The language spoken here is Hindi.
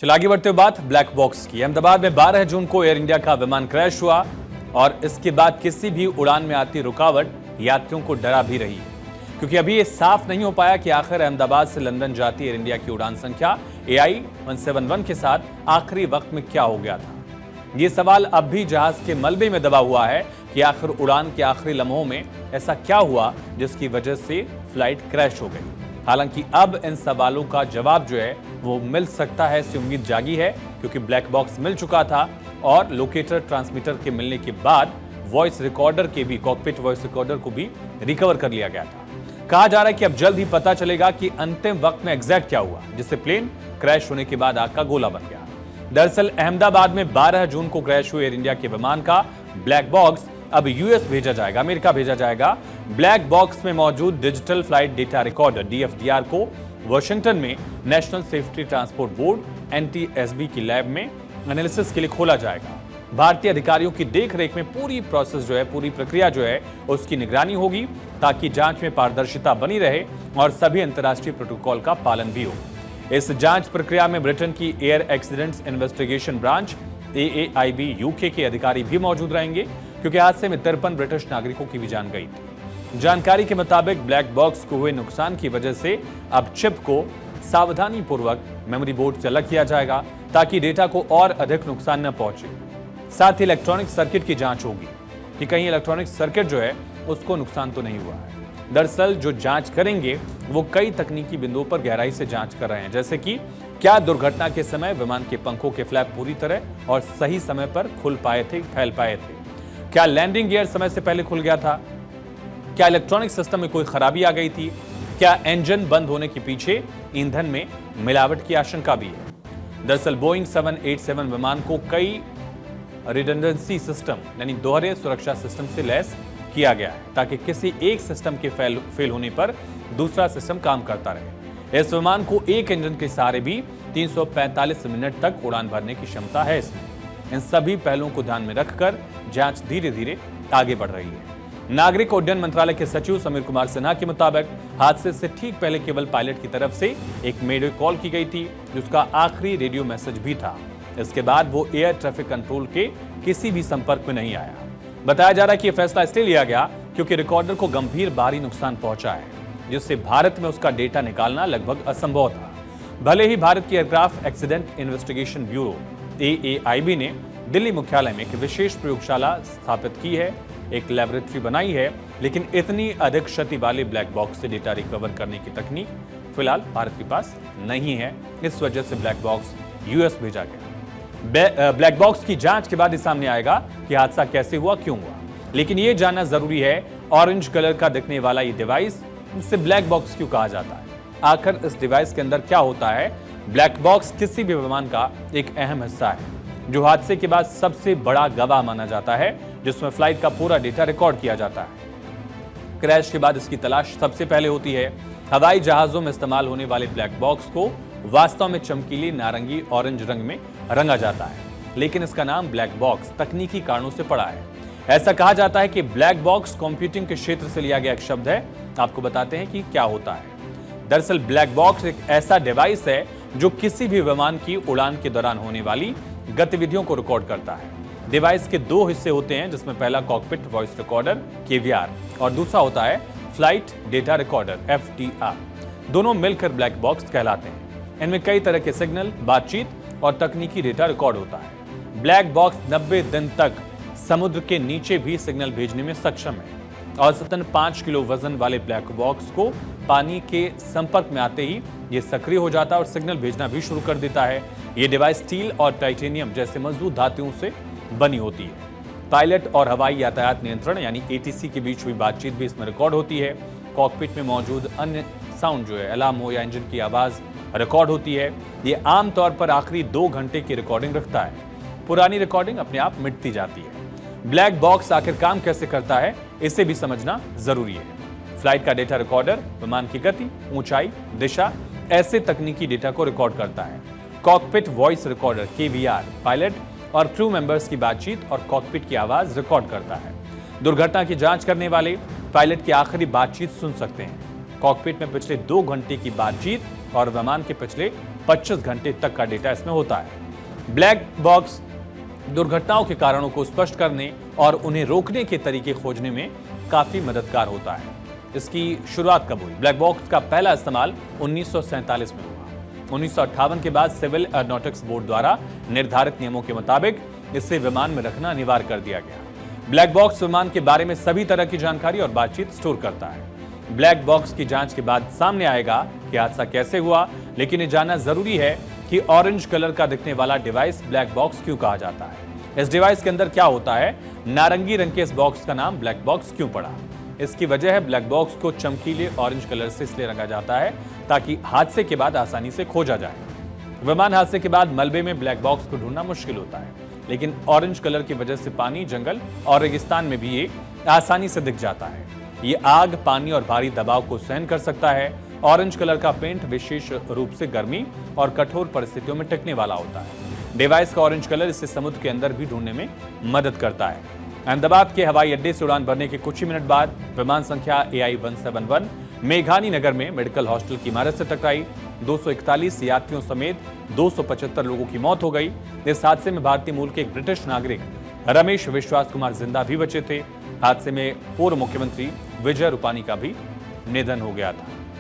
चल आगे बढ़ते हुए बात ब्लैक बॉक्स की। अहमदाबाद में 12 जून को एयर इंडिया का विमान क्रैश हुआ और इसके बाद किसी भी उड़ान में आती रुकावट यात्रियों को डरा भी रही है, क्योंकि अभी ये साफ नहीं हो पाया कि आखिर अहमदाबाद से लंदन जाती एयर इंडिया की उड़ान संख्या AI 171 के साथ आखिरी वक्त में क्या हो गया था। ये सवाल अब भी जहाज के मलबे में दबा हुआ है कि आखिर उड़ान के आखिरी लम्हों में ऐसा क्या हुआ जिसकी वजह से फ्लाइट क्रैश हो गई। हालांकि अब इन सवालों का जवाब जो है वो मिल सकता है, इससे उम्मीद जागी है, क्योंकि ब्लैक बॉक्स मिल चुका था और लोकेटर ट्रांसमीटर के मिलने के बाद वॉइस रिकॉर्डर के भी, कॉकपिट वॉइस रिकॉर्डर को भी रिकवर कर लिया गया था। कहा जा रहा है कि अब जल्द ही पता चलेगा कि अंतिम वक्त में एग्जैक्ट क्या हुआ जिससे प्लेन क्रैश होने के बाद आग का गोला बन गया। दरअसल अहमदाबाद में 12 जून को क्रैश हुए एयर इंडिया के विमान का ब्लैक बॉक्स अब यूएस भेजा जाएगा, अमेरिका भेजा जाएगा। ब्लैक बॉक्स में मौजूद digital flight data recorder DFDR को वाशिंगटन में national safety transport board NTSB की लैब में एनालिसिस के लिए खोला जाएगा। भारतीय अधिकारियों की देखरेख में पूरी प्रोसेस जो है, पूरी प्रक्रिया जो है उसकी निगरानी होगी, ताकि जांच में पारदर्शिता बनी रहे और सभी अंतर्राष्ट्रीय प्रोटोकॉल का पालन भी हो। इस जांच प्रक्रिया में ब्रिटेन की air accidents investigation branch AAIB UK के अधिकारी भी मौजूद रहेंगे, क्योंकि हादसे में 53 ब्रिटिश नागरिकों की भी जान गई थी। जानकारी के मुताबिक ब्लैक बॉक्स को हुए नुकसान की वजह से अब चिप को सावधानी पूर्वक मेमोरी बोर्ड से अलग किया जाएगा, ताकि डेटा को और अधिक नुकसान न पहुंचे। साथ ही इलेक्ट्रॉनिक सर्किट की जांच होगी कि कहीं इलेक्ट्रॉनिक सर्किट जो है उसको नुकसान तो नहीं हुआ है। दरअसल जो जांच करेंगे वो कई तकनीकी बिंदुओं पर गहराई से जांच कर रहे हैं, जैसे कि क्या दुर्घटना के समय विमान के पंखों के फ्लैप पूरी तरह और सही समय पर खुल पाए थे, फैल पाए थे, क्या लैंडिंग गियर समय से पहले खुल गया था, क्या इलेक्ट्रॉनिक सिस्टम में कोई खराबी आ गई थी, क्या इंजन बंद होने के पीछे ईंधन में मिलावट की आशंका भी है। दरअसल बोइंग 787 विमान को कई रिडंडेंसी सिस्टम यानी दोहरे सुरक्षा सिस्टम से लैस किया गया है, ताकि किसी एक सिस्टम के फेल होने पर दूसरा सिस्टम काम करता रहे। इस विमान को एक इंजन के सहारे भी 345 मिनट तक उड़ान भरने की क्षमता है इसमें। इन सभी पहलुओं को ध्यान में रखकर जांच धीरे धीरे आगे बढ़ रही है। नागरिक उड्डयन मंत्रालय के सचिव समीर कुमार सिन्हा के मुताबिक हादसे से ठीक पहले केवल पायलट की तरफ से एक मेडे कॉल की गई थी, जिसका आखिरी रेडियो मैसेज भी था। इसके बाद वो एयर ट्रैफिक कंट्रोल के किसी भी संपर्क में नहीं आया। बताया जा रहा है कि यह फैसला इसलिए लिया गया क्योंकि रिकॉर्डर को गंभीर बाहरी नुकसान पहुंचा है, जिससे भारत में उसका डेटा निकालना लगभग असंभव था। भले ही भारत की aircraft accident investigation bureau AAIB ने दिल्ली मुख्यालय में एक विशेष प्रयोगशाला स्थापित की है, एक लैबोरेटरी बनाई है, लेकिन इतनी अधिक क्षति वाले ब्लैक बॉक्स से डेटा रिकवर करने की तकनीक फिलहाल भारत के पास नहीं है। इस वजह से ब्लैक बॉक्स US भेजा गया। ब्लैक बॉक्स की जांच के बाद ही सामने आएगा कि हादसा कैसे हुआ, क्यों हुआ। लेकिन यह जानना जरूरी है, ऑरेंज कलर का दिखने वाला ये डिवाइस, इसे ब्लैक बॉक्स क्यों कहा जाता है? आखिर इस डिवाइस के अंदर क्या होता है? ब्लैक बॉक्स किसी भी विमान का एक अहम हिस्सा है, जो हादसे के बाद सबसे बड़ा गवाह माना जाता है, जिसमें फ्लाइट का पूरा डेटा रिकॉर्ड किया जाता है। क्रैश के बाद इसकी तलाश सबसे पहले होती है। हवाई जहाजों में इस्तेमाल होने वाले ब्लैक बॉक्स को वास्तव में चमकीली नारंगी ऑरेंज रंग में रंगा जाता है, लेकिन इसका नाम ब्लैक बॉक्स तकनीकी कारणों से पड़ा है। ऐसा कहा जाता है कि ब्लैक बॉक्स कंप्यूटिंग के क्षेत्र से लिया गया एक शब्द है। आपको बताते हैं कि क्या होता है। दरअसल ब्लैक बॉक्स एक ऐसा डिवाइस है जो किसी भी विमान की उड़ान के दौरान होने वाली गतिविधियों को रिकॉर्ड करता है। डिवाइस के दो हिस्से होते हैं, जिसमें पहला कॉकपिट वॉइस रिकॉर्डर KVR और दूसरा होता है फ्लाइट डेटा रिकॉर्डर FDR। दोनों मिलकर ब्लैक बॉक्स कहलाते हैं। इनमें कई तरह के सिग्नल, बातचीत और तकनीकी डेटा रिकॉर्ड होता है। ब्लैक बॉक्स 90 दिन तक समुद्र के नीचे भी सिग्नल भेजने में सक्षम है। औसतन 5 किलो वजन वाले ब्लैक बॉक्स को पानी के संपर्क में आते ही ये सक्रिय हो जाता है और सिग्नल भेजना भी शुरू कर देता है। ये डिवाइस स्टील और टाइटेनियम जैसे मजबूत धातुओं से बनी होती है। पायलट और हवाई यातायात नियंत्रण यानी ATC के बीच हुई बातचीत भी इसमें रिकॉर्ड होती है। कॉकपिट में मौजूद अन्य साउंड जो है, अलार्म हो या इंजन की आवाज रिकॉर्ड होती है। ये आमतौर पर आखिरी 2 घंटे की रिकॉर्डिंग रखता है। पुरानी रिकॉर्डिंग अपने आप मिटती जाती है। ब्लैक बॉक्स आखिर काम कैसे करता है, इसे भी समझना जरूरी है। फ्लाइट का डेटा रिकॉर्डर विमान की गति, ऊंचाई, दिशा, ऐसे तकनीकी डेटा को रिकॉर्ड करता है। Cockpit voice recorder KVR pilot और क्रू मेंबर्स की बातचीत और कॉकपिट की आवाज रिकॉर्ड करता है। दुर्घटना की जांच करने वाले पायलट की आखिरी बातचीत सुन सकते हैं। कॉकपिट में पिछले 2 घंटे की बातचीत और विमान के पिछले 25 घंटे तक का डेटा इसमें होता है। ब्लैक बॉक्स दुर्घटनाओं के कारणों को स्पष्ट करने और उन्हें रोकने के तरीके खोजने में काफी मददगार होता है। इसकी शुरुआत कब हुई? ब्लैक बॉक्स का पहला इस्तेमाल 1947 में हुआ। 1958 के बाद सिविल एरोनॉटिक्स बोर्ड द्वारा निर्धारित नियमों के मुताबिक इसे विमान में रखना अनिवार्य कर दिया गया। ब्लैक बॉक्स विमान के बारे में सभी तरह की जानकारी और बातचीत स्टोर करता है। ब्लैक बॉक्स की जांच के बाद सामने आएगा कि हादसा कैसे हुआ, लेकिन ये जानना जरूरी है कि ऑरेंज कलर का दिखने वाला डिवाइस ब्लैक बॉक्स क्यों कहा जाता है। इस डिवाइस के अंदर क्या होता है? नारंगी रंग के इस बॉक्स का नाम ब्लैक बॉक्स क्यों पड़ा? इसकी वजह है ब्लैक बॉक्स को चमकीले ऑरेंज कलर से इसलिए रंगा जाता है ताकि हादसे के बाद आसानी से खोजा जाए। विमान हादसे के बाद मलबे में ब्लैक बॉक्स को ढूंढना मुश्किल होता है, लेकिन ऑरेंज कलर की वजह से पानी, जंगल और रेगिस्तान में भी ये आसानी से दिख जाता है। ये आग, पानी और भारी दबाव को सहन कर सकता है। ऑरेंज कलर का पेंट विशेष रूप से गर्मी और कठोर परिस्थितियों में टिकने वाला होता है। डिवाइस का ऑरेंज कलर इसे समुद्र के अंदर भी ढूंढने में मदद करता है। अहमदाबाद के हवाई अड्डे से उड़ान भरने के कुछ ही मिनट बाद विमान संख्या AI-171 मेघानी नगर में मेडिकल हॉस्टल की इमारत से टकराई। 241 यात्रियों समेत 275 लोगों की मौत हो गई। इस हादसे में भारतीय मूल के एक ब्रिटिश नागरिक रमेश विश्वास कुमार जिंदा भी बचे थे। हादसे में पूर्व मुख्यमंत्री विजय रूपानी का भी निधन हो गया था।